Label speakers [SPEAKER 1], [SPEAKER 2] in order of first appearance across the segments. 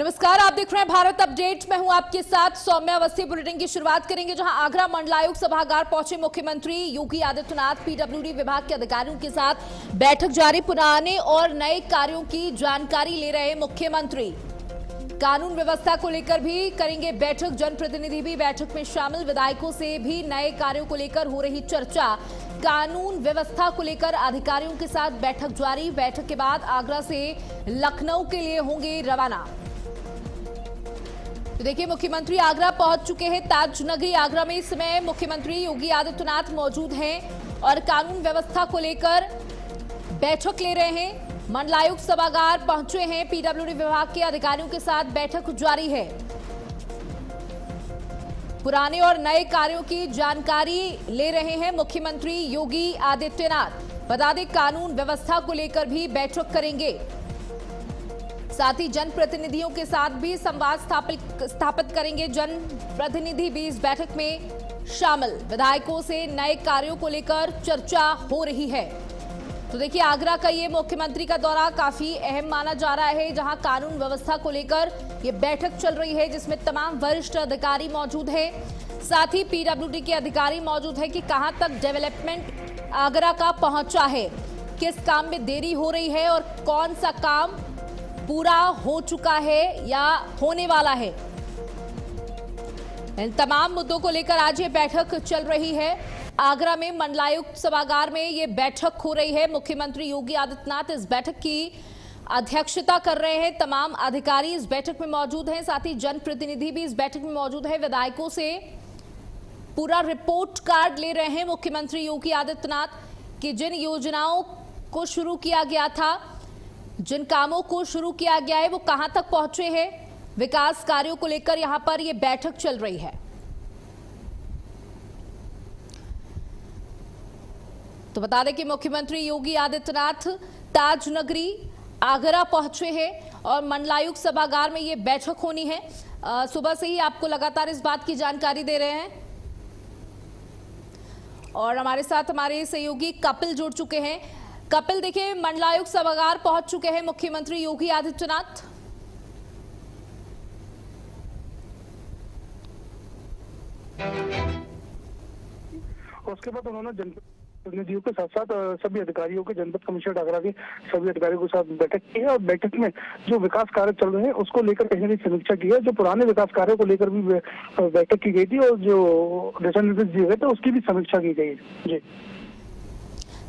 [SPEAKER 1] नमस्कार, आप देख रहे हैं भारत अपडेट। मैं हूं आपके साथ सौम्या अवस्थी। बुलेटिन की शुरुआत करेंगे जहां आगरा मंडलायुक्त सभागार पहुंचे मुख्यमंत्री योगी आदित्यनाथ। पीडब्ल्यूडी विभाग के अधिकारियों के साथ बैठक जारी। पुराने और नए कार्यों की जानकारी ले रहे मुख्यमंत्री। कानून व्यवस्था को लेकर भी करेंगे बैठक। जनप्रतिनिधि भी बैठक में शामिल। विधायकों से भी नए कार्यों को लेकर हो रही चर्चा। कानून व्यवस्था को लेकर अधिकारियों के साथ बैठक जारी। बैठक के बाद आगरा से लखनऊ के लिए होंगे रवाना। तो देखिए, मुख्यमंत्री आगरा पहुंच चुके हैं। ताजनगरी आगरा में इस समय मुख्यमंत्री योगी आदित्यनाथ मौजूद हैं और कानून व्यवस्था को लेकर बैठक ले रहे हैं। मंडलायुक्त सभागार पहुंचे हैं। पीडब्ल्यूडी विभाग के अधिकारियों के साथ बैठक जारी है। पुराने और नए कार्यों की जानकारी ले रहे हैं मुख्यमंत्री योगी आदित्यनाथ। बता दें, कानून व्यवस्था को लेकर भी बैठक करेंगे। साथ ही जनप्रतिनिधियों के साथ भी संवाद स्थापित करेंगे। जनप्रतिनिधि भी इस बैठक में शामिल। विधायकों से नए कार्यों को लेकर चर्चा हो रही है। तो देखिए, आगरा का ये मुख्यमंत्री का दौरा काफी अहम माना जा रहा है, जहां कानून व्यवस्था को लेकर ये बैठक चल रही है, जिसमें तमाम वरिष्ठ अधिकारी मौजूद हैं। साथ ही पीडब्ल्यूडी के अधिकारी मौजूद है कि कहां तक डेवलपमेंट आगरा का पहुंचा है, किस काम में देरी हो रही है और कौन सा काम पूरा हो चुका है या होने वाला है। इन तमाम मुद्दों को लेकर आज ये बैठक चल रही है। आगरा में मंडलायुक्त सभागार में ये बैठक हो रही है। मुख्यमंत्री योगी आदित्यनाथ इस बैठक की अध्यक्षता कर रहे हैं। तमाम अधिकारी इस बैठक में मौजूद हैं। साथ ही जनप्रतिनिधि भी इस बैठक में मौजूद है। विधायकों से पूरा रिपोर्ट कार्ड ले रहे हैं मुख्यमंत्री योगी आदित्यनाथ कि जिन योजनाओं को शुरू किया गया था, जिन कामों को शुरू किया गया है, वो कहां तक पहुंचे हैं। विकास कार्यों को लेकर यहां पर यह बैठक चल रही है। तो बता दें कि मुख्यमंत्री योगी आदित्यनाथ ताजनगरी आगरा पहुंचे हैं और मंडलायुक्त सभागार में यह बैठक होनी है। सुबह से ही आपको लगातार इस बात की जानकारी दे रहे हैं और हमारे साथ हमारे सहयोगी कपिल जुड़ चुके हैं। कपिल, देखिए, मंडलायुक्त सभागार पहुंच चुके हैं मुख्यमंत्री योगी आदित्यनाथ।
[SPEAKER 2] उसके बाद उन्होंने जनप्रतिनिधियों के साथ साथ सभी अधिकारियों के, जनपद कमिश्नर आगरा के सभी अधिकारियों के साथ बैठक की है और बैठक में जो विकास कार्य चल रहे हैं उसको लेकर कहीं ना कहीं समीक्षा की है। जो पुराने विकास कार्यों को लेकर भी बैठक की गई थी और जो दिशा निर्देश दिए गए थे उसकी भी समीक्षा की गई है। जी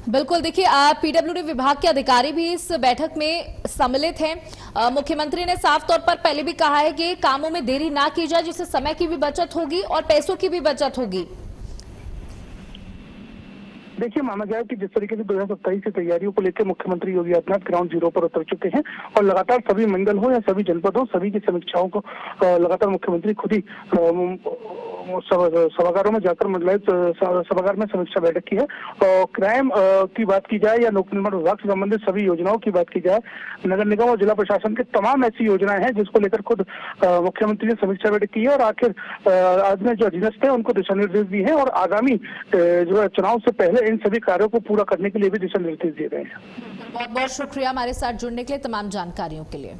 [SPEAKER 1] बिल्कुल, देखिए, पीडब्ल्यूडी विभाग के अधिकारी भी इस बैठक में सम्मिलित हैं। मुख्यमंत्री ने साफ तौर पर पहले भी कहा है कि कामों में देरी ना की जाए, जिससे समय की भी बचत होगी और पैसों की भी बचत होगी।
[SPEAKER 2] देखिए, माना जाए कि जिस तरीके से 2027 की तैयारियों को लेकर मुख्यमंत्री योगी आदित्यनाथ ग्राउंड जीरो पर उतर चुके हैं और लगातार सभी मंडल हो या सभी जनपद हो, सभी की समीक्षाओं को लगातार मुख्यमंत्री खुद ही सभागारों में जाकर मंडलायुक्त सभागार में समीक्षा बैठक की है। और क्राइम की बात की जाए या लोक निर्माण विभाग से संबंधित सभी योजनाओं की बात की जाए, नगर निगम और जिला प्रशासन के तमाम ऐसी योजनाएं हैं जिसको लेकर खुद मुख्यमंत्री ने समीक्षा बैठक की है और आखिर आज में जो अधीनस्थ है उनको दिशा निर्देश दिए हैं और आगामी जो है चुनाव से पहले इन सभी कार्यों को पूरा करने के लिए भी दिशा निर्देश दिए गए हैं।
[SPEAKER 1] बहुत बहुत शुक्रिया हमारे साथ जुड़ने के लिए, तमाम जानकारियों के लिए।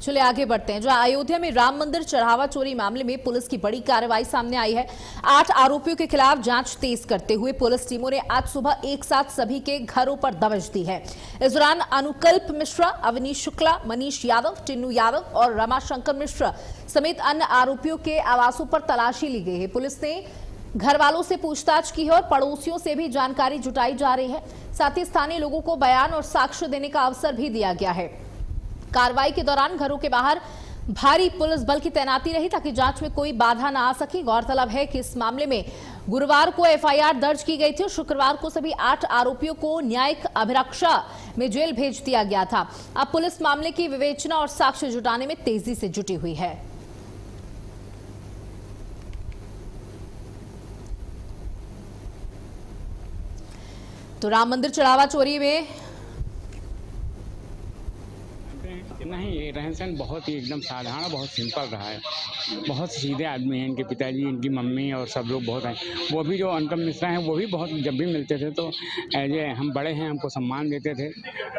[SPEAKER 1] चलिए आगे बढ़ते हैं। जो अयोध्या में राम मंदिर चढ़ावा चोरी मामले में पुलिस की बड़ी कार्रवाई सामने आई है। 8 आरोपियों के खिलाफ जांच तेज करते हुए पुलिस टीमों ने आज सुबह एक साथ सभी के घरों पर दबिश दी है। इस दौरान अनुकल्प मिश्रा, अवनीश शुक्ला, मनीष यादव, टिन्नू यादव और रमाशंकर मिश्रा समेत अन्य आरोपियों के आवासों पर तलाशी ली गई है। पुलिस ने घर वालों से पूछताछ की है और पड़ोसियों से भी जानकारी जुटाई जा रही है। साथ ही स्थानीय लोगों को बयान और साक्ष्य देने का अवसर भी दिया गया है। कार्रवाई के दौरान घरों के बाहर भारी पुलिस बल की तैनाती रही ताकि जांच में कोई बाधा न आ सके। गौरतलब है कि इस मामले में गुरुवार को एफआईआर दर्ज की गई थी और शुक्रवार को सभी 8 आरोपियों को न्यायिक अभिरक्षा में जेल भेज दिया गया था। अब पुलिस मामले की विवेचना और साक्ष्य जुटाने में तेजी से जुटी हुई है। तो राम मंदिर चढ़ावा चोरी में
[SPEAKER 3] नहीं, रहन सहन बहुत ही एकदम साधारण, बहुत सिंपल रहा है। बहुत सीधे आदमी हैं इनके पिताजी, इनकी मम्मी और सब लोग बहुत हैं। वो भी जो अनुपम मिश्रा हैं वो भी बहुत, जब भी मिलते थे तो एज ए हम बड़े हैं, हमको सम्मान देते थे।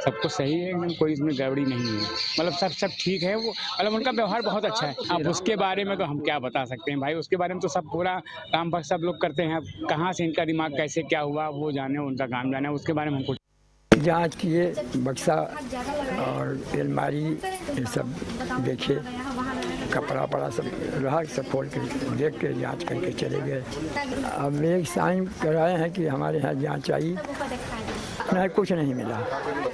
[SPEAKER 3] सब कुछ सही है एकदम, कोई इसमें गड़बड़ी नहीं है। मतलब सब ठीक है। वो मतलब उनका व्यवहार बहुत अच्छा है। अब उसके बारे में तो हम क्या बता सकते हैं भाई, उसके बारे में तो सब पूरा काम पर सब लोग करते हैं। अब कहाँ से इनका दिमाग कैसे क्या हुआ वो जाने, उनका काम जाने, उसके बारे में हमको
[SPEAKER 4] जांच किए, बक्सा और अलमारी ये सब देखे, कपड़ा पड़ा सब रहा, सब खोल के देख के जांच करके चले गए। अब एक साइन कराए हैं कि हमारे यहाँ जांच आई, नहीं कुछ नहीं मिला।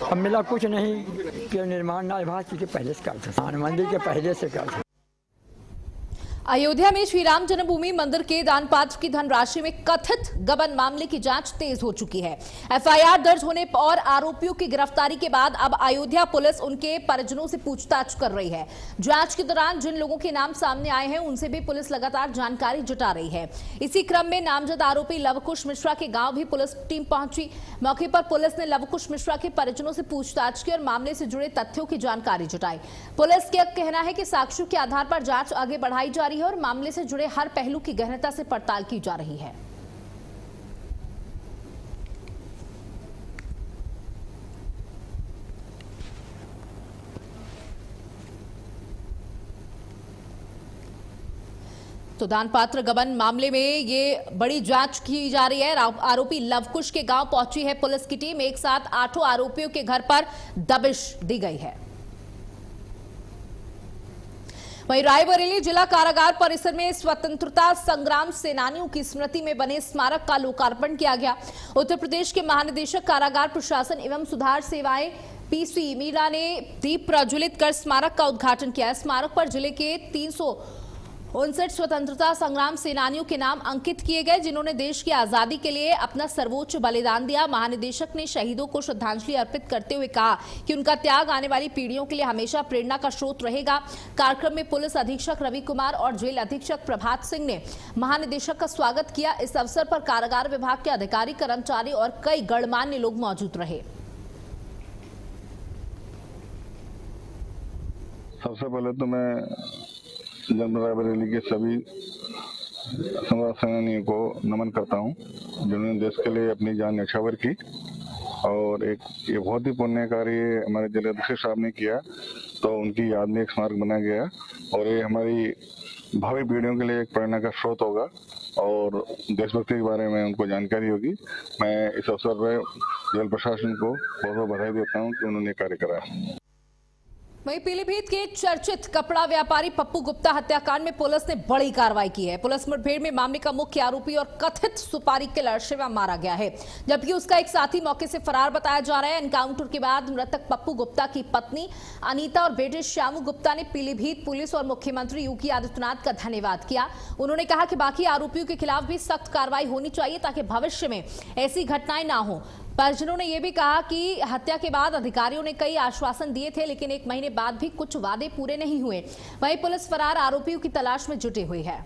[SPEAKER 4] अब मिला कुछ नहीं कि निर्माण ना विभाग के पहले से कर था, मंदिर के पहले से कर था।
[SPEAKER 1] अयोध्या में श्री राम जन्मभूमि मंदिर के दान पात्र की धनराशि में कथित गबन मामले की जांच तेज हो चुकी है। एफआईआर दर्ज होने और आरोपियों की गिरफ्तारी के बाद अब अयोध्या पुलिस उनके परिजनों से पूछताछ कर रही है। जांच के दौरान जिन लोगों के नाम सामने आए हैं उनसे भी पुलिस लगातार जानकारी जुटा रही है। इसी क्रम में नामजद आरोपी लवकुश मिश्रा के गांव भी पुलिस टीम पहुंची। मौके पर पुलिस ने लवकुश मिश्रा के परिजनों से पूछताछ की और मामले से जुड़े तथ्यों की जानकारी जुटाई। पुलिस का कहना है कि साक्ष्यों के आधार पर जांच आगे बढ़ाई जा रही है और मामले से जुड़े हर पहलू की गहनता से पड़ताल की जा रही है। तो दान पात्र गबन मामले में ये बड़ी जांच की जा रही है। आरोपी लवकुश के गांव पहुंची है पुलिस की टीम। एक साथ 8 आरोपियों के घर पर दबिश दी गई है। वहीं रायबरेली जिला कारागार परिसर में स्वतंत्रता संग्राम सेनानियों की स्मृति में बने स्मारक का लोकार्पण किया गया। उत्तर प्रदेश के महानिदेशक कारागार प्रशासन एवं सुधार सेवाएं पीसी मीणा ने दीप प्रज्वलित कर स्मारक का उद्घाटन किया। स्मारक पर जिले के 359 स्वतंत्रता संग्राम सेनानियों के नाम अंकित किए गए, जिन्होंने देश की आजादी के लिए अपना सर्वोच्च बलिदान दिया। महानिदेशक ने शहीदों को श्रद्धांजलि अर्पित करते हुए कहा कि उनका त्याग आने वाली पीढ़ियों के लिए हमेशा प्रेरणा का स्रोत रहेगा। कार्यक्रम में पुलिस अधीक्षक रवि कुमार और जेल अधीक्षक प्रभात सिंह ने महानिदेशक का स्वागत किया। इस अवसर पर कारागार विभाग के अधिकारी, कर्मचारी और कई गणमान्य लोग मौजूद रहे।
[SPEAKER 5] सबसे पहले तो मैं जनरल रायबरेली के सभी संग्राम सेनानियों को नमन करता हूं, जिन्होंने देश के लिए अपनी जान न्यौछावर की। और एक ये बहुत ही पुण्य कार्य हमारे जिला अधीक्षक साहब ने किया, तो उनकी याद में एक स्मारक बनाया गया और ये हमारी भावी पीढ़ियों के लिए एक प्रेरणा का स्रोत होगा और देशभक्ति के बारे में उनको जानकारी होगी। मैं इस अवसर पर जेल प्रशासन को बहुत बहुत बधाई देता हूँ कि उन्होंने कार्य करा।
[SPEAKER 1] वहीं पीलीभीत के चर्चित कपड़ा व्यापारी पप्पू गुप्ता हत्याकांड में पुलिस ने बड़ी कार्रवाई की है। पुलिस मुठभेड़ में मामले का मुख्य आरोपी और कथित सुपारी किलर शिवा मारा गया है, जबकि उसका एक साथी मौके से फरार बताया जा रहा है। एनकाउंटर के बाद मृतक पप्पू गुप्ता की पत्नी अनीता और बेटे श्यामू गुप्ता ने पीलीभीत पुलिस और मुख्यमंत्री योगी आदित्यनाथ का धन्यवाद किया। उन्होंने कहा कि बाकी आरोपियों के खिलाफ भी सख्त कार्रवाई होनी चाहिए ताकि भविष्य में ऐसी घटनाएं ना हो। परिजनों ने यह भी कहा कि हत्या के बाद अधिकारियों ने कई आश्वासन दिए थे, लेकिन 1 महीने बाद भी कुछ वादे पूरे नहीं हुए। वहीं पुलिस फरार आरोपियों की तलाश में जुटी हुई है।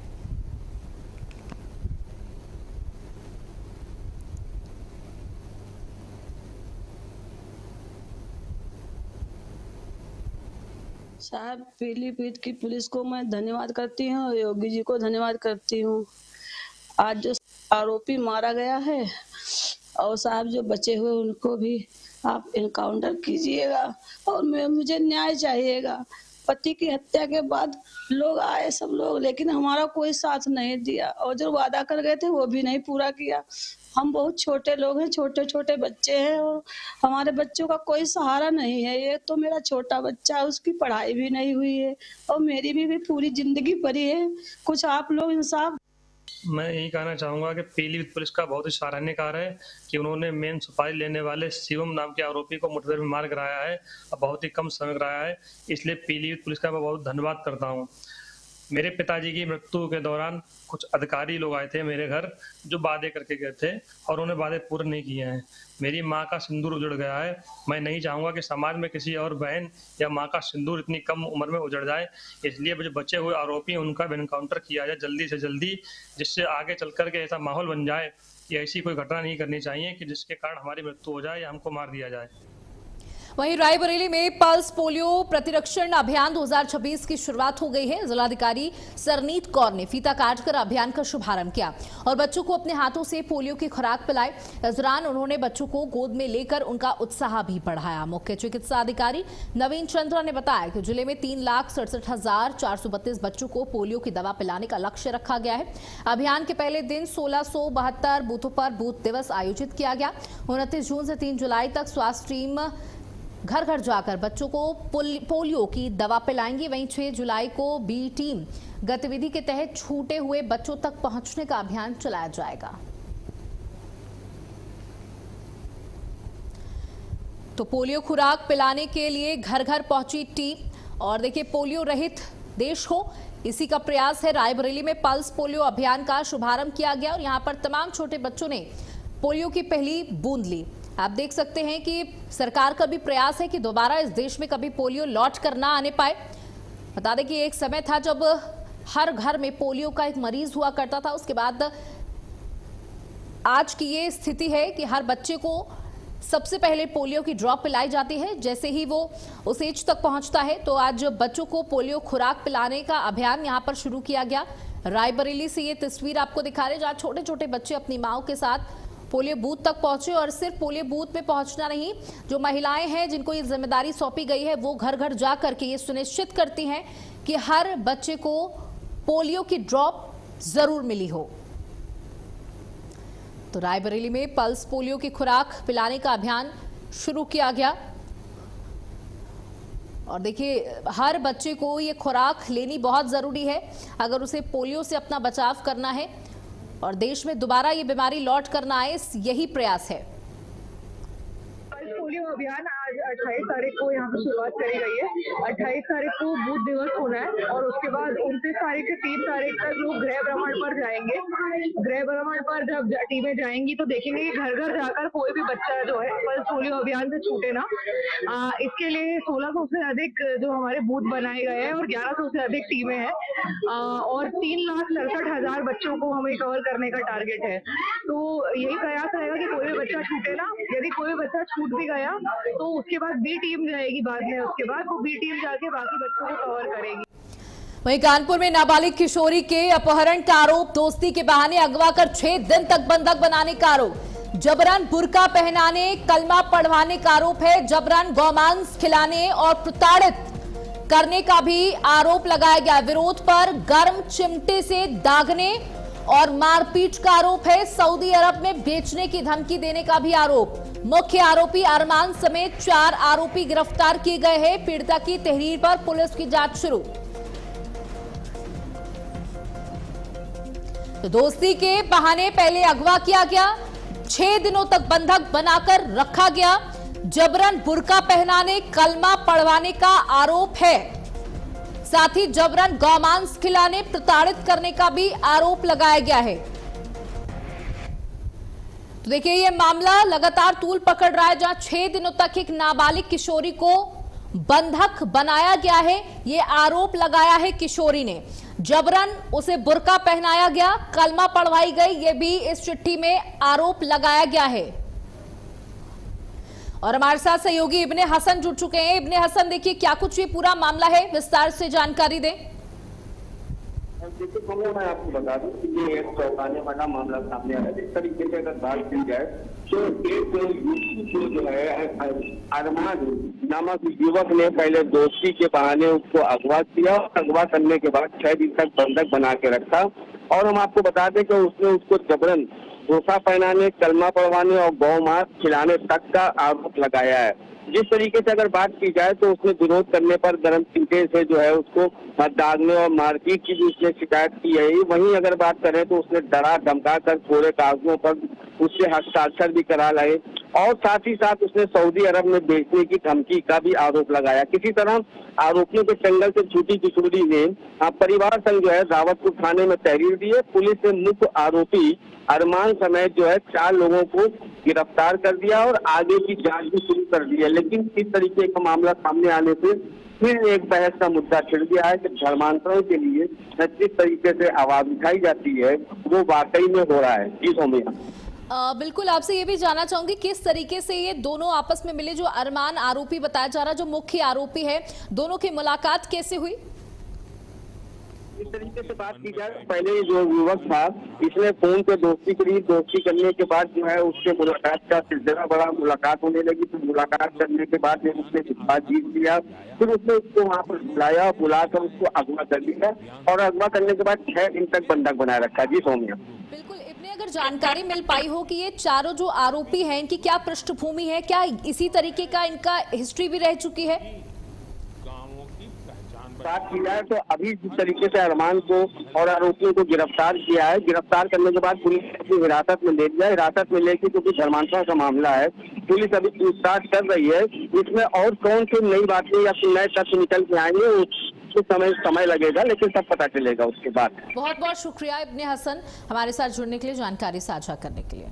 [SPEAKER 6] साहब, पीलीभीत की पुलिस को मैं धन्यवाद करती हूँ और योगी जी को धन्यवाद करती हूँ। आज जो आरोपी मारा गया है और साहब जो बचे हुए उनको भी आप इनकाउंटर कीजिएगा और मुझे न्याय चाहिएगा। पति की हत्या के बाद लोग आए सब लोग, लेकिन हमारा कोई साथ नहीं दिया और जो वादा कर गए थे वो भी नहीं पूरा किया। हम बहुत छोटे लोग हैं, छोटे छोटे बच्चे हैं और हमारे बच्चों का कोई सहारा नहीं है। ये तो मेरा छोटा बच्चा है, उसकी पढ़ाई भी नहीं हुई है और मेरी भी पूरी जिंदगी पड़ी है। कुछ आप लोग इंसाफ।
[SPEAKER 7] मैं यही कहना चाहूँगा कि पीलीभीत पुलिस का बहुत ही सराहनीय कार्य है कि उन्होंने मेन सुपारी लेने वाले शिवम नाम के आरोपी को मुठभेड़ में मार गिराया है और बहुत ही कम समय गिराया है। इसलिए पीलीभीत पुलिस का मैं बहुत धन्यवाद करता हूँ। मेरे पिताजी की मृत्यु के दौरान कुछ अधिकारी लोग आए थे मेरे घर, जो वादे करके गए थे और उन्होंने वादे पूरे नहीं किए हैं। मेरी माँ का सिंदूर उजड़ गया है। मैं नहीं चाहूँगा कि समाज में किसी और बहन या माँ का सिंदूर इतनी कम उम्र में उजड़ जाए। इसलिए जो बचे हुए आरोपी उनका भी एनकाउंटर किया जाए जल्दी से जल्दी, जिससे आगे चल कर के ऐसा माहौल बन जाए कि ऐसी कोई घटना नहीं करनी चाहिए कि जिसके कारण हमारी मृत्यु हो जाए या हमको मार दिया जाए।
[SPEAKER 1] वहीं रायबरेली में पल्स पोलियो प्रतिरक्षण अभियान 2026 की शुरुआत हो गई है। जिलाधिकारी सरनीत कौर ने फीता काटकर अभियान का शुभारंभ किया और बच्चों को अपने हाथों से पोलियो की खुराक पिलाई। इस दौरान उन्होंने बच्चों को गोद में लेकर उनका उत्साह भी बढ़ाया। मुख्य चिकित्सा अधिकारी नवीन चंद्रा ने बताया कि जिले में 3,67,432 बच्चों को पोलियो की दवा पिलाने का लक्ष्य रखा गया है। अभियान के पहले दिन 1672 बूथों पर बूथ दिवस आयोजित किया गया। 29 जून से 3 जुलाई तक स्वास्थ्य टीम घर घर जाकर बच्चों को पोलियो की दवा पिलाएंगी। वहीं 6 जुलाई को बी टीम गतिविधि के तहत छूटे हुए बच्चों तक पहुंचने का अभियान चलाया जाएगा। तो पोलियो खुराक पिलाने के लिए घर घर पहुंची टीम और देखिए पोलियो रहित देश हो, इसी का प्रयास है। रायबरेली में पल्स पोलियो अभियान का शुभारंभ किया गया और यहां पर तमाम छोटे बच्चों ने पोलियो की पहली बूंद ली। आप देख सकते हैं कि सरकार का भी प्रयास है कि दोबारा इस देश में कभी पोलियो लौट कर ना आने पाए। बता दें कि एक समय था जब हर घर में पोलियो का एक मरीज हुआ करता था। उसके बाद आज की ये स्थिति है कि हर बच्चे को सबसे पहले पोलियो की ड्रॉप पिलाई जाती है जैसे ही वो उस एज तक पहुंचता है। तो आज बच्चों को पोलियो खुराक पिलाने का अभियान यहां पर शुरू किया गया। रायबरेली से ये तस्वीर आपको दिखा रहे जहां छोटे छोटे बच्चे अपनी माओ के साथ पोलियो बूथ तक पहुंचे और सिर्फ पोलियो बूथ में पहुंचना नहीं, जो महिलाएं हैं जिनको ये जिम्मेदारी सौंपी गई है वो घर घर जा करके ये सुनिश्चित करती हैं कि हर बच्चे को पोलियो की ड्रॉप जरूर मिली हो। तो रायबरेली में पल्स पोलियो की खुराक पिलाने का अभियान शुरू किया गया और देखिए हर बच्चे को ये खुराक लेनी बहुत जरूरी है अगर उसे पोलियो से अपना बचाव करना है और देश में दोबारा ये बीमारी लौट कर ना आए, यही प्रयास है।
[SPEAKER 8] पोलियो अभियान आज 28 तारीख को यहाँ पे शुरुआत करी गई है। 28 तारीख को बूथ दिवस होना है और उसके बाद 29 तारीख से 3 तारीख तक लोग गृह भ्रमण पर जाएंगे। गृह भ्रमण पर जब टीमें जाएंगी तो देखेंगे कि घर घर जाकर कोई भी बच्चा जो है पल्स पोलियो अभियान से छूटे ना। इसके लिए 1600 से अधिक जो हमारे बूथ बनाए गए हैं और 1100 से अधिक टीमें हैं और 3,67,000 बच्चों को हमें कवर करने का टारगेट है। तो यही प्रयास रहेगा कि कोई भी बच्चा छूटे ना। यदि कोई बच्चा छूट भी गया तो उसके बाद बी टीम जाएगी बाद में, उसके बाद वो बी टीम जाके बाकी बच्चों को कवर करेगी।
[SPEAKER 1] वहीं कानपुर में नाबालिग किशोरी के अपहरण का आरोप, दोस्ती के बहाने अगवा कर 6 दिन तक बंधक बनाने का आरोप, जबरन बुर्का पहनाने, कलमा पढ़वाने का आरोप है। जबरन गौमांस खिलाने और प्रताड़ित करने का भी आरोप लगाया गया। विरोध पर गर्म चिमटे से दागने और मारपीट का आरोप है। सऊदी अरब में बेचने की धमकी देने का भी आरोप। मुख्य आरोपी अरमान समेत 4 आरोपी गिरफ्तार किए गए हैं। पीड़िता की तहरीर पर पुलिस की जांच शुरू। तो दोस्ती के बहाने पहले अगवा किया गया, 6 दिनों तक बंधक बनाकर रखा गया। जबरन बुर्का पहनाने, कलमा पढ़वाने का आरोप है। साथ ही जबरन गौमांस खिलाने, प्रताड़ित करने का भी आरोप लगाया गया है। तो देखिए ये मामला लगातार तूल पकड़ रहा है जहां 6 दिनों तक एक नाबालिग किशोरी को बंधक बनाया गया है। ये आरोप लगाया है किशोरी ने। जबरन उसे बुर्का पहनाया गया, कलमा पढ़वाई गई, ये भी इस चिट्ठी में आरोप लगाया गया है। और हमारे साथ सहयोगी इब्ने हसन जुड़ चुके हैं। इब्ने हसन, देखिए क्या कुछ ये पूरा मामला है, विस्तार से जानकारी दें।
[SPEAKER 9] देखिए मैं आपको बता दूं कि ये एक चौंकाने वाला मामला सामने आया है। जिस तरीके से अगर बात की जाए तो एक जो है अरमान नामक युवक ने पहले दोस्ती के बहाने उसको अगवा किया और अगवा करने के बाद 6 दिन तक बंधक बना के रखा। और हम आपको बता दें कि उसने उसको जबरन बुर्का पहनाने, कलमा पढ़वाने और गौ-मांस खिलाने तक का आरोप लगाया है। जिस तरीके से अगर बात की जाए तो उसने विरोध करने पर गर्म चिमटे से जो है उसको दागने और मारपीट की भी उसने शिकायत की है। वहीं अगर बात करें तो उसने डरा धमका कर कोरे कागजों पर उससे हस्ताक्षर भी करा लाए और साथ ही साथ उसने सऊदी अरब में बेचने की धमकी का भी आरोप लगाया। किसी तरह आरोपियों के चंगल से छूटी किशोरी ने परिवार संग जो है दावतपुर थाने में तहरीर दी है। पुलिस ने मुख्य आरोपी अरमान समेत जो है 4 लोगों को गिरफ्तार कर दिया और आगे की जांच भी शुरू कर दी है। लेकिन इस तरीके का मामला सामने आने से फिर एक बहस का मुद्दा छिड़ गया है कि धर्मांतरण के लिए जिस तरीके से आवाज उठाई जाती है वो वाकई में हो रहा है। जी सौम्या।
[SPEAKER 1] बिल्कुल, आपसे ये भी जानना चाहूंगी किस तरीके से ये दोनों आपस में मिले, जो अरमान आरोपी बताया जा रहा, जो मुख्य आरोपी है, दोनों की मुलाकात कैसे हुई?
[SPEAKER 9] इस तरीके से बात की जाए, पहले जो युवक था इसने फोन पे दोस्ती करी, दोस्ती करने के बाद जो है उससे मुलाकात का सिलसिला बड़ा, मुलाकात होने लगी। तो मुलाकात करने के बाद उसने बातचीत किया, फिर उसने उसको वहाँ पर बुलाकर उसको अगवा कर लिया और अगवा करने के बाद 6 दिन तक बंधक बनाए रखा। जी सौम्या,
[SPEAKER 1] बिल्कुल, इतनी अगर जानकारी मिल पाई हो कि ये चारों जो आरोपी हैं इनकी क्या पृष्ठभूमि है, क्या इसी तरीके का इनका हिस्ट्री भी रह चुकी है?
[SPEAKER 9] बात की जाए तो अभी जिस तरीके से अरमान को और आरोपियों को गिरफ्तार किया है, गिरफ्तार करने के बाद पुलिस अपनी हिरासत में ले लिया। हिरासत में लेके क्योंकि धर्मांतरण का मामला है, पुलिस अभी पूछताछ कर रही है। इसमें और कौन सी नई बातें या फिर नए तथ्य निकल के आएंगे उस समय लगेगा, लेकिन सब पता चलेगा उसके बाद।
[SPEAKER 1] बहुत बहुत शुक्रिया इब्ने हसन हमारे साथ जुड़ने के लिए, जानकारी साझा करने के लिए।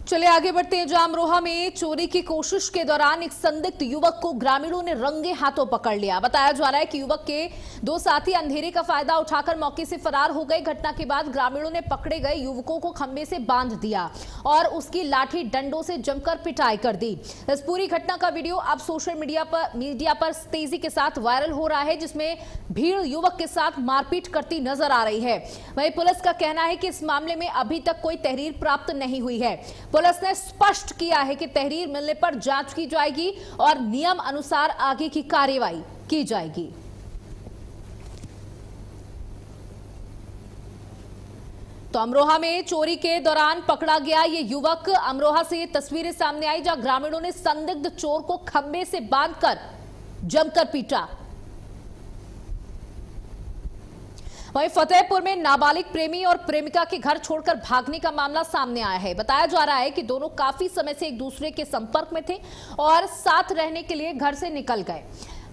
[SPEAKER 1] चलिए आगे बढ़ते हैं। जहां अमरोहा में चोरी की कोशिश के दौरान एक संदिग्ध युवक को ग्रामीणों ने रंगे हाथों पकड़ लिया। बताया जा रहा है कि युवक के 2 साथी अंधेरे का फायदा उठाकर मौके से फरार हो गए। घटना के बाद ग्रामीणों ने पकड़े गए युवकों को खंबे से बांध दिया और उसकी लाठी डंडों से जमकर पिटाई कर दी। इस पूरी घटना का वीडियो अब सोशल मीडिया पर तेजी के साथ वायरल हो रहा है, जिसमें भीड़ युवक के साथ मारपीट करती नजर आ रही है। वहीं पुलिस का कहना है कि इस मामले में अभी तक कोई तहरीर प्राप्त नहीं हुई है। पुलिस ने स्पष्ट किया है कि तहरीर मिलने पर जांच की जाएगी और नियम अनुसार आगे की कार्रवाई की जाएगी। तो अमरोहा में चोरी के दौरान पकड़ा गया ये युवक, अमरोहा से ये तस्वीरें सामने आई जहां ग्रामीणों ने संदिग्ध चोर को खंबे से बांधकर जमकर पीटा। वहीं फतेहपुर में नाबालिग प्रेमी और प्रेमिका के घर छोड़कर भागने का मामला सामने आया है। बताया जा रहा है कि दोनों काफी समय से एक दूसरे के संपर्क में थे और साथ रहने के लिए घर से निकल गए।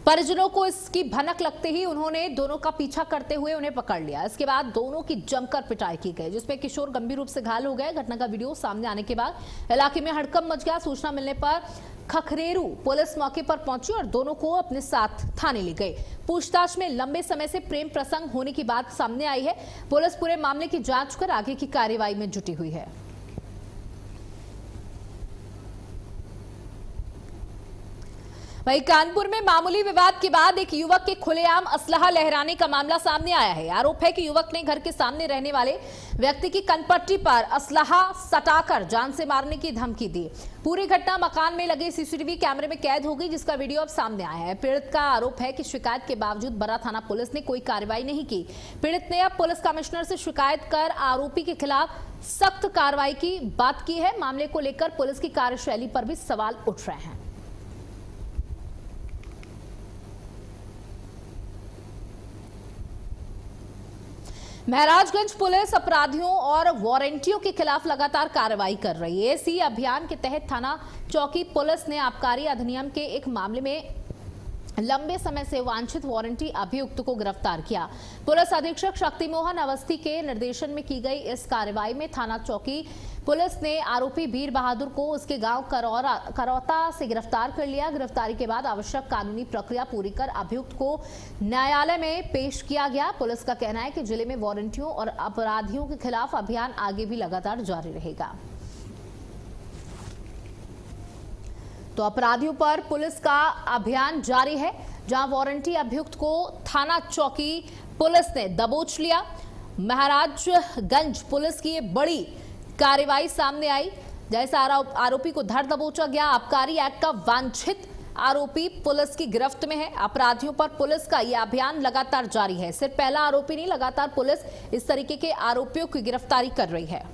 [SPEAKER 1] परिजनों को इसकी भनक लगते ही उन्होंने दोनों का पीछा करते हुए उन्हें पकड़ लिया। इसके बाद दोनों की जमकर पिटाई की गई, जिसमें किशोर गंभीर रूप से घायल हो गए। घटना का वीडियो सामने आने के बाद इलाके में हड़कंप मच गया। सूचना मिलने पर खखरेरू पुलिस मौके पर पहुंची और दोनों को अपने साथ थाने ले गई। पूछताछ में लंबे समय से प्रेम प्रसंग होने की बात सामने आई है। पुलिस पूरे मामले की जांच कर आगे की कार्रवाई में जुटी हुई है। वहीं कानपुर में मामूली विवाद के बाद एक युवक के खुलेआम असलहा लहराने का मामला सामने आया है। आरोप है कि युवक ने घर के सामने रहने वाले व्यक्ति की कनपट्टी पर असलहा सटाकर जान से मारने की धमकी दी। पूरी घटना मकान में लगे सीसीटीवी कैमरे में कैद हो गई, जिसका वीडियो अब सामने आया है। पीड़ित का आरोप है कि शिकायत के बावजूद बरा थाना पुलिस ने कोई कार्रवाई नहीं की। पीड़ित ने अब पुलिस कमिश्नर से शिकायत कर आरोपी के खिलाफ सख्त कार्रवाई की बात की है। मामले को लेकर पुलिस की कार्यशैली पर भी सवाल उठ रहे हैं। महराजगंज पुलिस अपराधियों और वारंटियों के खिलाफ लगातार कार्रवाई कर रही है। इसी अभियान के तहत थाना चौकी पुलिस ने आबकारी अधिनियम के एक मामले में लंबे समय से वांछित वारंटी अभियुक्त को गिरफ्तार किया। पुलिस अधीक्षक शक्तिमोहन अवस्थी के निर्देशन में की गई इस कार्रवाई में थाना चौकी पुलिस ने आरोपी वीर बहादुर को उसके गांव करौता से गिरफ्तार कर लिया। गिरफ्तारी के बाद आवश्यक कानूनी प्रक्रिया पूरी कर अभियुक्त को न्यायालय में पेश किया गया। पुलिस का कहना है कि जिले में वारंटियों और अपराधियों के खिलाफ अभियान आगे भी लगातार जारी रहेगा। तो अपराधियों पर पुलिस का अभियान जारी है, जहां वारंटी अभियुक्त को थाना चौकी पुलिस ने दबोच लिया। महाराजगंज पुलिस की ये बड़ी कार्रवाई सामने आई, जैसे आरोपी को धर दबोचा गया। आबकारी एक्ट का वांछित आरोपी पुलिस की गिरफ्त में है। अपराधियों पर पुलिस का यह अभियान लगातार जारी है। सिर्फ पहला आरोपी नहीं, लगातार पुलिस इस तरीके के आरोपियों की गिरफ्तारी कर रही है।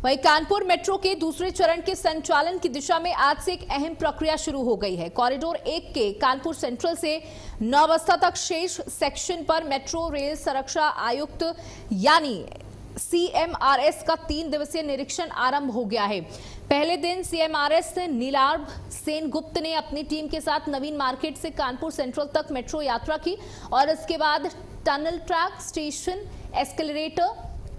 [SPEAKER 1] वहीं कानपुर मेट्रो के दूसरे चरण के संचालन की दिशा में आज से एक अहम प्रक्रिया शुरू हो गई है। कॉरिडोर 1 के कानपुर सेंट्रल से नौबस्ता तक शेष सेक्शन पर मेट्रो रेल सुरक्षा आयुक्त यानी CMRS का 3 दिवसीय निरीक्षण आरंभ हो गया है। पहले दिन CMRS नीलाभ सेनगुप्त ने अपनी टीम के साथ नवीन मार्केट से कानपुर सेंट्रल तक मेट्रो यात्रा की और इसके बाद tunnel track, station, escalator,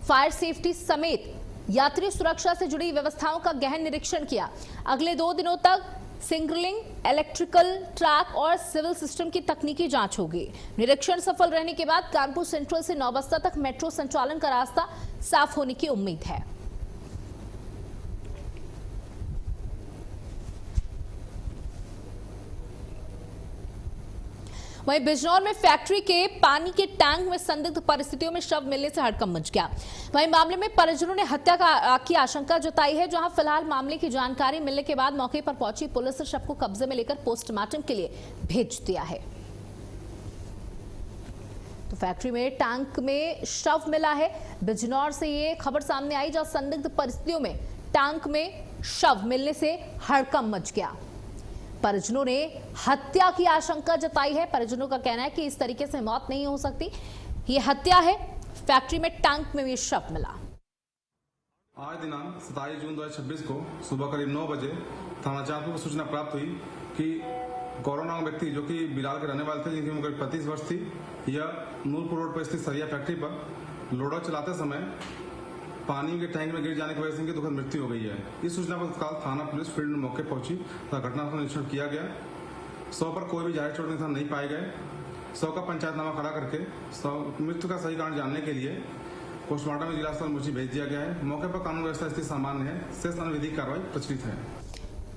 [SPEAKER 1] fire safety समेत यात्री सुरक्षा से जुड़ी व्यवस्थाओं का गहन निरीक्षण किया। अगले 2 दिनों तक सिंगलिंग, इलेक्ट्रिकल ट्रैक और सिविल सिस्टम की तकनीकी जांच होगी। निरीक्षण सफल रहने के बाद कानपुर सेंट्रल से नौबस्ता तक मेट्रो संचालन का रास्ता साफ होने की उम्मीद है। वहीं बिजनौर में फैक्ट्री के पानी के टैंक में संदिग्ध परिस्थितियों में शव मिलने से हड़कंप मच गया। वहीं मामले में परिजनों ने हत्या की आशंका जताई है, जहां फिलहाल मामले की जानकारी मिलने के बाद मौके पर पहुंची पुलिस ने शव को कब्जे में लेकर पोस्टमार्टम के लिए भेज दिया है। तो फैक्ट्री में टैंक में शव मिला है। बिजनौर से ये खबर सामने आई, जहां संदिग्ध परिस्थितियों में टैंक में शव मिलने से हड़कंप मच गया। परिजनों ने हत्या की आशंका जताई है। परिजनों का कहना है कि इस तरीके से मौत नहीं हो सकती, ये हत्या है। फैक्ट्री में टैंक में भी शव मिला।
[SPEAKER 10] आज दिनांक 27 जून 2026 को सुबह करीब 9 बजे थाना चांदपुर को सूचना प्राप्त हुई कि गौरव नाम व्यक्ति जो कि बिलाल के रहने वाले थे, जिनकी उम्र 35 वर्ष थी, यह नूरपुर रोड पर स्थित सरिया फैक्ट्री पर लोडर चलाते समय पानी के टैंक में गिर जाने की वजह से इनकी दुखद मृत्यु हो गई है। इस सूचना पर तत्काल थाना पुलिस फील्ड में मौके पहुंची तथा घटना का निरीक्षण किया गया। शव पर कोई भी जाहिर चोट निशान नहीं पाए गए। शव का पंचायतनामा खड़ा करके मृत्यु का सही कारण जानने के लिए पोस्टमार्टम में जिला अस्पताल मुझे भेज दिया गया है। मौके पर कानून व्यवस्था स्थिति सामान्य है। शेष अन्य विधिक कार्रवाई प्रचलित है।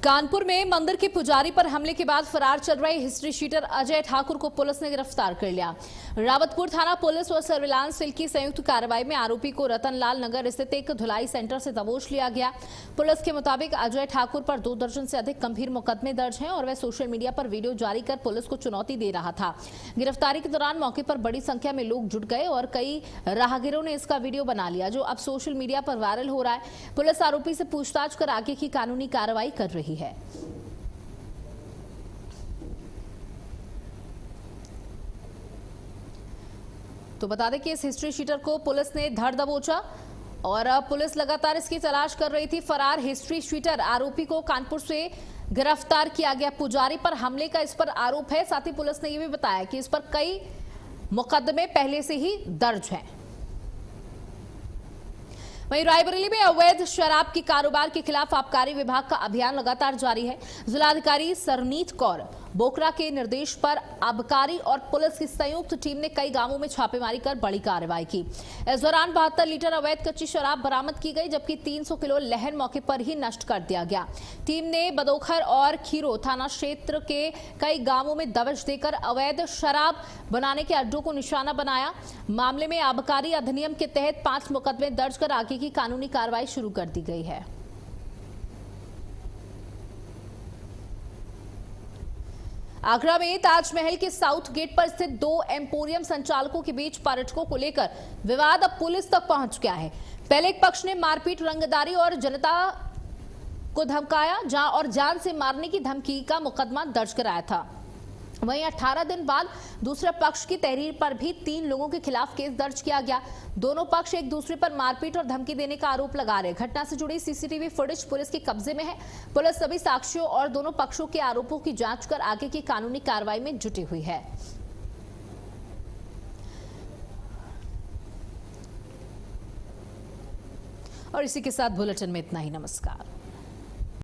[SPEAKER 1] कानपुर में मंदिर के पुजारी पर हमले के बाद फरार चल रहे हिस्ट्री शीटर अजय ठाकुर को पुलिस ने गिरफ्तार कर लिया। रावतपुर थाना पुलिस और सर्विलांस सेल की संयुक्त कार्रवाई में आरोपी को रतनलाल नगर स्थित एक धुलाई सेंटर से दबोच लिया गया। पुलिस के मुताबिक अजय ठाकुर पर 2 दर्जन से अधिक गंभीर मुकदमे दर्ज हैं और वह सोशल मीडिया पर वीडियो जारी कर पुलिस को चुनौती दे रहा था। गिरफ्तारी के दौरान मौके पर बड़ी संख्या में लोग जुट गए और कई राहगीरों ने इसका वीडियो बना लिया, जो अब सोशल मीडिया पर वायरल हो रहा है। पुलिस आरोपी से पूछताछ कर आगे की कानूनी कार्रवाई कर रही है। तो बता दें कि इस हिस्ट्री शीटर को पुलिस ने धर दबोचा और पुलिस लगातार इसकी तलाश कर रही थी। फरार हिस्ट्री शीटर आरोपी को कानपुर से गिरफ्तार किया गया। पुजारी पर हमले का इस पर आरोप है। साथ ही पुलिस ने यह भी बताया कि इस पर कई मुकदमे पहले से ही दर्ज हैं। वहीं रायबरेली में अवैध शराब के कारोबार के खिलाफ आबकारी विभाग का अभियान लगातार जारी है। जिलाधिकारी सरनीत कौर बोकरा के निर्देश पर आबकारी और पुलिस की संयुक्त टीम ने कई गांवों में छापेमारी कर बड़ी कार्रवाई की। इस दौरान 72 लीटर अवैध कच्ची शराब बरामद की गई, जबकि 300 किलो लहर मौके पर ही नष्ट कर दिया गया। टीम ने बदोखर और खीरो थाना क्षेत्र के कई गांवों में दबिश देकर अवैध शराब बनाने के अड्डों को निशाना बनाया। मामले में आबकारी अधिनियम के तहत 5 मुकदमे दर्ज कर आगे की कानूनी कार्रवाई शुरू कर दी गई है। आगरा में ताजमहल के साउथ गेट पर स्थित 2 एम्पोरियम संचालकों के बीच पर्यटकों को लेकर विवाद अब पुलिस तक पहुंच गया है। पहले एक पक्ष ने मारपीट, रंगदारी और जनता को धमकाया और जान से मारने की धमकी का मुकदमा दर्ज कराया था। वहीं 18 दिन बाद दूसरे पक्ष की तहरीर पर भी 3 लोगों के खिलाफ केस दर्ज किया गया। दोनों पक्ष एक दूसरे पर मारपीट और धमकी देने का आरोप लगा रहे। घटना से जुड़ी सीसीटीवी फुटेज पुलिस के कब्जे में है। पुलिस सभी साक्ष्यों और दोनों पक्षों के आरोपों की जांच कर आगे की कानूनी कार्रवाई में जुटी हुई है। और इसी के साथ बुलेटिन में इतना ही। नमस्कार।